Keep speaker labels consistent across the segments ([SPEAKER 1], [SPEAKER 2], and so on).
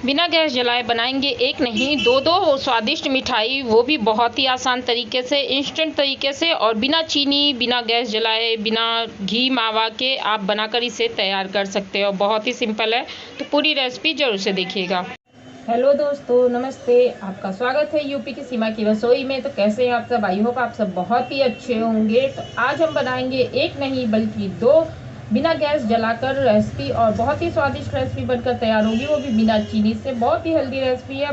[SPEAKER 1] बिना गैस जलाए बनाएंगे एक नहीं दो स्वादिष्ट मिठाई, वो भी बहुत ही आसान तरीके से, इंस्टेंट तरीके से, और बिना चीनी, बिना गैस जलाए, बिना घी मावा के आप बनाकर इसे तैयार कर सकते हो। बहुत ही सिंपल है, तो पूरी रेसिपी जरूर से देखिएगा। हेलो दोस्तों, नमस्ते। आपका स्वागत है यूपी की सीमा की रसोई में। तो कैसे हैं आप सब? आई होप आप सब बहुत ही अच्छे होंगे। तो आज हम बनाएंगे एक नहीं बल्कि दो बिना गैस जलाकर रेसिपी, और बहुत ही स्वादिष्ट रेसिपी बनकर तैयार होगी, वो भी बिना चीनी से। बहुत ही हेल्दी रेसिपी है।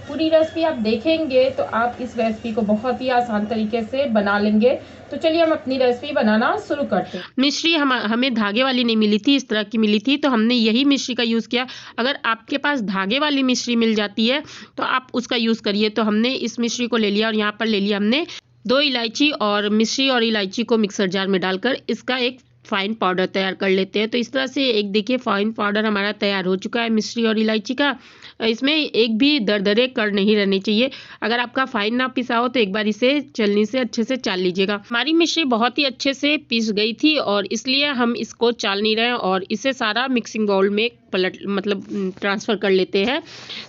[SPEAKER 1] पूरी रेसिपी आप देखेंगे तो आप इस रेसिपी को बहुत ही आसान तरीके से बना लेंगे। तो चलिए हम अपनी रेसिपी बनाना शुरू करते हैं। मिश्री हमें धागे वाली नहीं मिली थी, इस तरह की मिली थी, तो हमने यही मिश्री का यूज़ किया। अगर आपके पास धागे वाली मिश्री मिल जाती है तो आप उसका यूज़ करिए। तो हमने इस मिश्री को ले लिया और यहाँ पर ले लिया हमने 2 इलायची, और मिश्री और इलायची को मिक्सर जार में डालकर इसका एक फाइन पाउडर तैयार कर लेते हैं। तो इस तरह से एक देखिए फाइन पाउडर हमारा तैयार हो चुका है मिश्री और इलायची का। इसमें एक भी दरदरे कण नहीं रहने चाहिए। अगर आपका फाइन ना पिसा हो तो एक बार इसे छलनी से अच्छे से चाल लीजिएगा। हमारी मिश्री बहुत ही अच्छे से पिस गई थी और इसलिए हम इसको चाल नहीं रहे हैं, और इसे सारा मिक्सिंग बाउल में ट्रांसफ़र कर लेते हैं।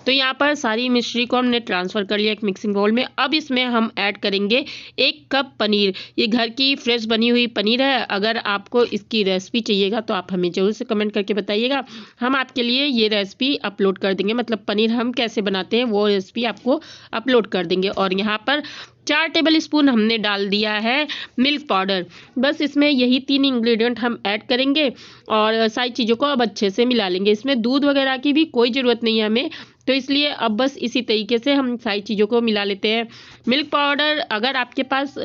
[SPEAKER 1] तो यहाँ पर सारी मिश्री को हमने ट्रांसफ़र कर लिया एक मिक्सिंग बाउल में। अब इसमें हम ऐड करेंगे 1 कप पनीर। ये घर की फ्रेश बनी हुई पनीर है। अगर आपको इसकी रेसिपी चाहिएगा तो आप हमें ज़रूर से कमेंट करके बताइएगा। हम आपके लिए ये रेसिपी अपलोड कर देंगे, मतलब पनीर हम कैसे बनाते हैं वो रेसिपी आपको अपलोड कर देंगे। और यहाँ पर 4 टेबल स्पून हमने डाल दिया है मिल्क पाउडर। बस इसमें यही 3 इंग्रेडिएंट हम ऐड करेंगे और सारी चीज़ों को अब अच्छे से मिला लेंगे। इसमें दूध वगैरह की भी कोई ज़रूरत नहीं है हमें, तो इसलिए अब बस इसी तरीके से हम सारी चीज़ों को मिला लेते हैं। मिल्क पाउडर अगर आपके पास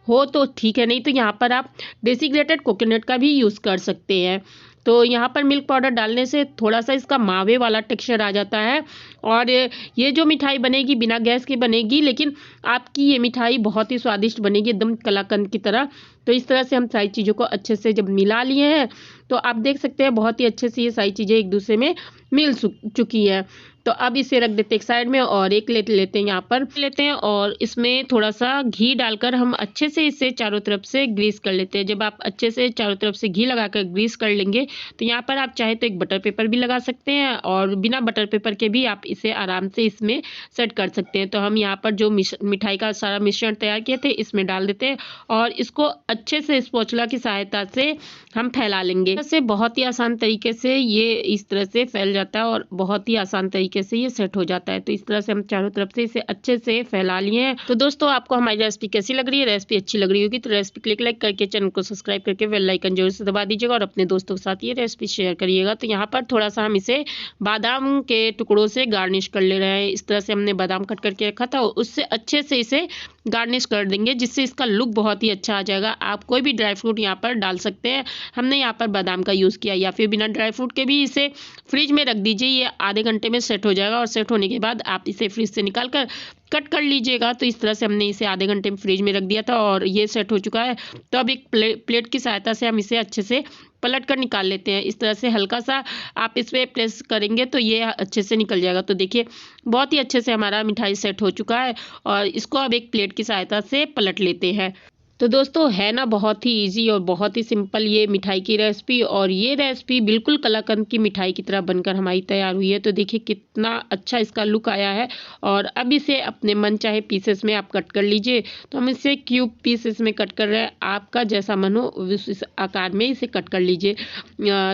[SPEAKER 1] हो तो ठीक है, नहीं तो यहाँ पर आप डेसिकेटेड कोकोनट का भी यूज़ कर सकते हैं। तो यहाँ पर मिल्क पाउडर डालने से थोड़ा सा इसका मावे वाला टेक्सचर आ जाता है, और ये जो मिठाई बनेगी बिना गैस की बनेगी, लेकिन आपकी ये मिठाई बहुत ही स्वादिष्ट बनेगी, एकदम कलाकंद की तरह। तो इस तरह से हम सारी चीज़ों को अच्छे से जब मिला लिए हैं तो आप देख सकते हैं बहुत ही अच्छे से ये सारी चीज़ें एक दूसरे में मिल चुकी है। तो अब इसे रख देते हैं एक साइड में, और एक लेते हैं यहाँ पर लेते हैं, और इसमें थोड़ा सा घी डालकर हम अच्छे से इसे चारों तरफ से ग्रीस कर लेते हैं। जब आप अच्छे से चारों तरफ से घी लगाकर ग्रीस कर लेंगे तो यहाँ पर आप चाहे तो एक बटर पेपर भी लगा सकते हैं, और बिना बटर पेपर के भी आप इसे आराम से इसमें सेट कर सकते हैं। तो हम यहाँ पर जो मिठाई का सारा मिश्रण तैयार किए थे इसमें डाल देते हैं, और इसको अच्छे से स्पैचुला की सहायता से हम फैला लेंगे। ऐसे बहुत ही आसान तरीके से ये इस तरह से फैल जाता है और बहुत ही आसान तरीके से ये सेट हो जाता है। तो इस तरह से हम चारों तरफ से इसे अच्छे से फैला लिए हैं। तो दोस्तों, आपको हमारी रेसिपी कैसी लग रही है? रेसिपी अच्छी लग रही होगी तो रेसिपी क्लिक लाइक करके चैनल को सब्सक्राइब करके बेल आइकन जरूर से दबा दीजिएगा, और अपने दोस्तों के साथ ये रेसिपी शेयर करिएगा। तो यहाँ पर थोड़ा सा हम इसे बादाम के टुकड़ों से गार्निश कर ले रहे हैं। इस तरह से हमने बादाम कट करके रखा था, उससे अच्छे से इसे गार्निश कर देंगे, जिससे इसका लुक बहुत ही अच्छा आ जाएगा। आप कोई भी ड्राई फ्रूट यहाँ पर डाल सकते हैं। हमने यहाँ पर बादाम का यूज़ किया, या फिर बिना ड्राई फ्रूट के भी इसे फ्रिज में रख दीजिए। ये आधे घंटे में सेट हो जाएगा, और सेट होने के बाद आप इसे फ्रिज से निकाल कर कट कर लीजिएगा। तो इस तरह से हमने इसे आधे घंटे में फ्रिज में रख दिया था और ये सेट हो चुका है। तो अब एक प्लेट की सहायता से हम इसे अच्छे से पलट कर निकाल लेते हैं। इस तरह से हल्का सा आप इस पर प्रेस करेंगे तो ये अच्छे से निकल जाएगा। तो देखिए बहुत ही अच्छे से हमारा मिठाई सेट हो चुका है, और इसको अब एक प्लेट की सहायता से पलट लेते हैं। तो दोस्तों, है ना बहुत ही इजी और बहुत ही सिंपल ये मिठाई की रेसिपी, और ये रेसिपी बिल्कुल कलाकंद की मिठाई की तरह बनकर हमारी तैयार हुई है। तो देखिए कितना अच्छा इसका लुक आया है, और अब इसे अपने मन चाहे पीसेस में आप कट कर लीजिए। तो हम इसे क्यूब पीसेस में कट कर रहे हैं, आपका जैसा मन हो उस आकार में इसे कट कर लीजिए।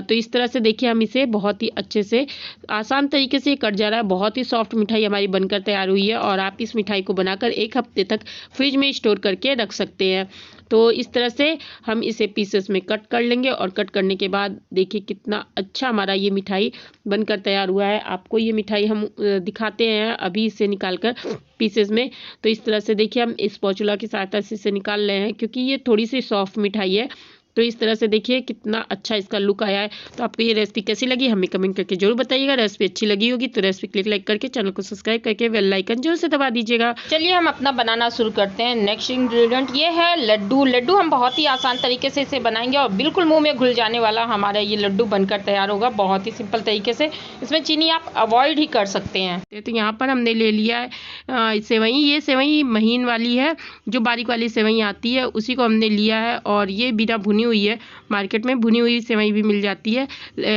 [SPEAKER 1] तो इस तरह से देखिए हम इसे बहुत ही अच्छे से आसान तरीके से कट जा रहा है। बहुत ही सॉफ्ट मिठाई हमारी बनकर तैयार हुई है, और आप इस मिठाई को बनाकर 1 हफ्ते तक फ्रिज में स्टोर करके रख सकते हैं। तो इस तरह से हम इसे पीसेस में कट कर लेंगे, और कट करने के बाद देखिए कितना अच्छा हमारा ये मिठाई बनकर तैयार हुआ है। आपको ये मिठाई हम दिखाते हैं अभी इसे निकाल कर पीसेस में। तो इस तरह से देखिए हम स्पैचुला की सहायता से इसे निकाल रहे हैं, क्योंकि ये थोड़ी सी सॉफ्ट मिठाई है। तो इस तरह से देखिए कितना अच्छा इसका लुक आया है। तो आपको ये रेसिपी कैसी लगी हमें कमेंट करके जरूर बताइएगा। रेसिपी अच्छी लगी होगी तो रेसिपी क्लिक लाइक करके चैनल को सब्सक्राइब करके बेल आइकन जरूर से दबा दीजिएगा। चलिए हम अपना बनाना शुरू करते हैं। नेक्स्ट इंग्रेडिएंट ये है लड्डू। लड्डू हम बहुत ही आसान तरीके से इसे बनाएंगे, और बिल्कुल मुँह में घुल जाने वाला हमारा ये लड्डू बनकर तैयार होगा बहुत ही सिंपल तरीके से। इसमें चीनी आप अवॉइड ही कर सकते हैं। तो यहाँ पर हमने ले लिया है सेवई। ये सेवई महीन वाली है, जो बारीक वाली सेवई आती है उसी को हमने लिया है, और ये बिना भुनी हुई है, मार्केट में भुनी हुई सेवई भी मिल जाती है।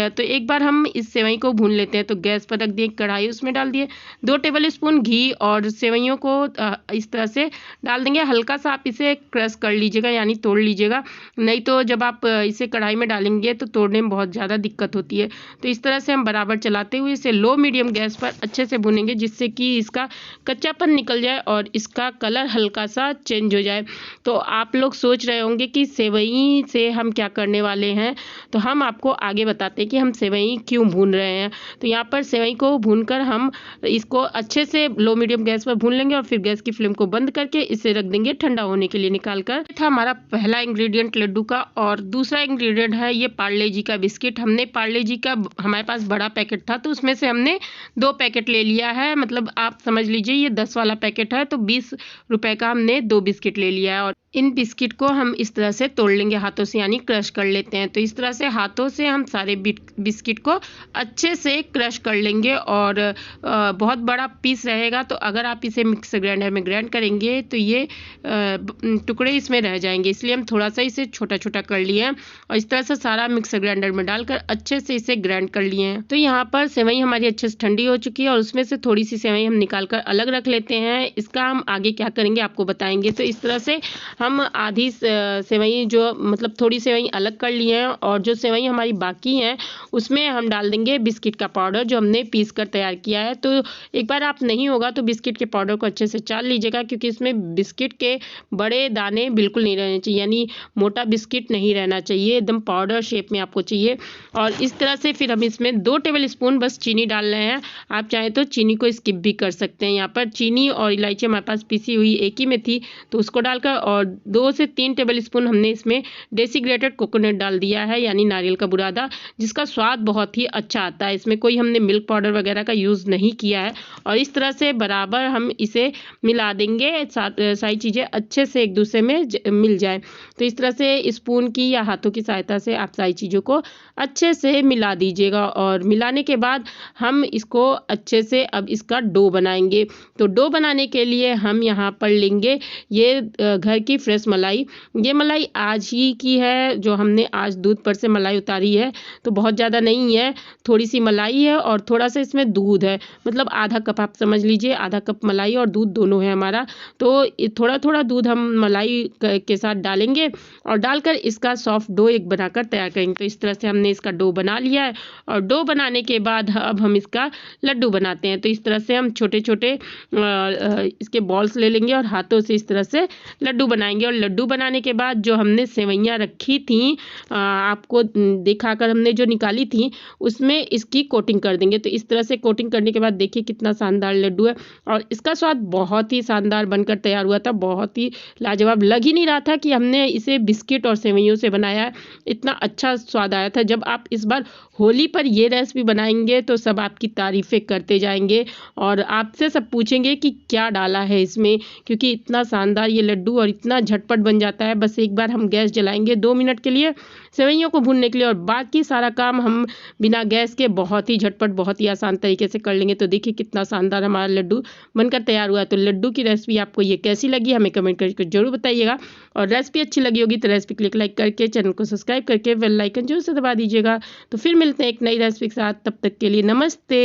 [SPEAKER 1] तो एक बार हम इस सेवई को भून लेते हैं। तो गैस पर रख दिए कढ़ाई, उसमें डाल दिए 2 टेबल स्पून घी और सेवइयों को इस तरह से डाल देंगे। हल्का सा आप इसे क्रश कर लीजिएगा, यानी तोड़ लीजिएगा, नहीं तो जब आप इसे कढ़ाई में डालेंगे तो तोड़ने में बहुत ज़्यादा दिक्कत होती है। तो इस तरह से हम बराबर चलाते हुए इसे लो मीडियम गैस पर अच्छे से भूनेंगे, जिससे कि इसका कच्चापन निकल जाए और इसका कलर हल्का सा चेंज हो जाए। तो आप लोग सोच रहे होंगे कि सेवई से हम क्या करने वाले हैं, तो हम आपको आगे बताते हैं कि हम सेवई क्यों भून रहे हैं। तो यहाँ पर सेवई को भूनकर हम इसको अच्छे से लो मीडियम गैस पर भून लेंगे और फिर गैस की फ्लेम को बंद करके इसे रख देंगे ठंडा होने के लिए निकाल कर। था हमारा पहला इंग्रेडिएंट लड्डू का। और दूसरा इंग्रेडिएंट है ये पार्ले जी का बिस्किट। हमने पार्ले जी का, हमारे पास बड़ा पैकेट था तो उसमें से हमने 2 पैकेट ले लिया है। मतलब आप समझ लीजिए ये 10 वाला पैकेट है, तो 20 रुपए का हमने 2 बिस्किट ले लिया है। और इन बिस्किट को हम इस तरह से तोड़ लेंगे हाथों से, यानी क्रश कर लेते हैं। तो इस तरह से हाथों से हम सारे बिस्किट को अच्छे से क्रश कर लेंगे। और बहुत बड़ा पीस रहेगा, तो अगर आप इसे मिक्सर ग्राइंडर में ग्राइंड करेंगे तो ये टुकड़े इसमें रह जाएंगे, इसलिए हम थोड़ा सा इसे छोटा छोटा कर लिए हैं और इस तरह से सारा मिक्सर ग्राइंडर में डालकर अच्छे से इसे ग्राइंड कर लिए हैं। तो यहाँ पर सेवई हमारी अच्छे से ठंडी हो चुकी है और उसमें से थोड़ी सी सेवई हम निकाल कर अलग रख लेते हैं। इसका हम आगे क्या करेंगे आपको बताएंगे। तो इस तरह से हम आधी सेवई, जो मतलब थोड़ी सेवई अलग कर लिए हैं, और जो सेवई हमारी बाकी हैं उसमें हम डाल देंगे बिस्किट का पाउडर जो हमने पीस कर तैयार किया है। तो एक बार आप नहीं होगा तो बिस्किट के पाउडर को अच्छे से चाल लीजिएगा, क्योंकि इसमें बिस्किट के बड़े दाने बिल्कुल नहीं रहने चाहिए, यानी मोटा बिस्किट नहीं रहना चाहिए, एकदम पाउडर शेप में आपको चाहिए। और इस तरह से फिर हम इसमें 2 टेबल स्पून बस चीनी डाल रहे हैं। आप चाहें तो चीनी को स्किप भी कर सकते हैं। यहाँ पर चीनी और इलायची हमारे पास पीसी हुई एक ही में थी, तो उसको डालकर, और 2 से 3 टेबल स्पून हमने इसमें डेसिग्रेटेड कोकोनट डाल दिया है, यानी नारियल का बुरादा, जिसका स्वाद बहुत ही अच्छा आता है। इसमें कोई हमने मिल्क पाउडर वगैरह का यूज़ नहीं किया है। और इस तरह से बराबर हम इसे मिला देंगे, सारी चीज़ें अच्छे से एक दूसरे में मिल जाए। तो इस तरह से स्पून की या हाथों की सहायता से आप सारी चीज़ों को अच्छे से मिला दीजिएगा। और मिलाने के बाद हम इसको अच्छे से अब इसका डो बनाएंगे। तो डो बनाने के लिए हम यहाँ पर लेंगे ये घर की फ्रेश मलाई। ये मलाई आज ही की है, जो हमने आज दूध पर से मलाई उतारी है, तो बहुत ज़्यादा नहीं है, थोड़ी सी मलाई है और थोड़ा सा इसमें दूध है, मतलब आधा कप आप समझ लीजिए, आधा कप मलाई और दूध दोनों है हमारा। तो थोड़ा थोड़ा दूध हम मलाई के साथ डालेंगे और डालकर इसका सॉफ्ट डो एक बनाकर तैयार करेंगे। तो इस तरह से हमने इसका डो बना लिया है। और डो बनाने के बाद अब हम इसका लड्डू बनाते हैं। तो इस तरह से हम छोटे छोटे इसके बॉल्स ले लेंगे और हाथों से इस तरह से लड्डू बनाएंगे। और लड्डू बनाने के बाद जो हमने सेवइयाँ रखी थी, आपको दिखाकर हमने जो निकाली थी, उसमें इसकी कोटिंग कर देंगे। तो इस तरह से कोटिंग करने के बाद देखिए कितना शानदार लड्डू है, और इसका स्वाद बहुत ही शानदार बनकर तैयार हुआ था, बहुत ही लाजवाब। लग ही नहीं रहा था कि हमने इसे बिस्किट और सेवइयों से बनाया है, इतना अच्छा स्वाद आया था। जब आप इस बार होली पर ये रेसिपी बनाएंगे तो सब आपकी तारीफ़ें करते जाएंगे और आपसे सब पूछेंगे कि क्या डाला है इसमें, क्योंकि इतना शानदार ये लड्डू और इतना झटपट बन जाता है। बस एक बार हम गैस जलाएंगे 2 मिनट के लिए सेवइयों को भूनने के लिए, और बाकी सारा काम हम बिना गैस के बहुत ही झटपट, बहुत ही आसान तरीके से कर लेंगे। तो देखिए कितना शानदार हमारा लड्डू बनकर तैयार हुआ है। तो लड्डू की रेसिपी आपको ये कैसी लगी हमें कमेंट करके जरूर बताइएगा, और रेसिपी अच्छी लगी होगी तो रेसिपी क्लिक लाइक करके चैनल को सब्सक्राइब करके बेल आइकन जरूर से दबा दीजिएगा। तो फिर मिलते हैं एक नई रेसिपी के साथ, तब तक के लिए नमस्ते।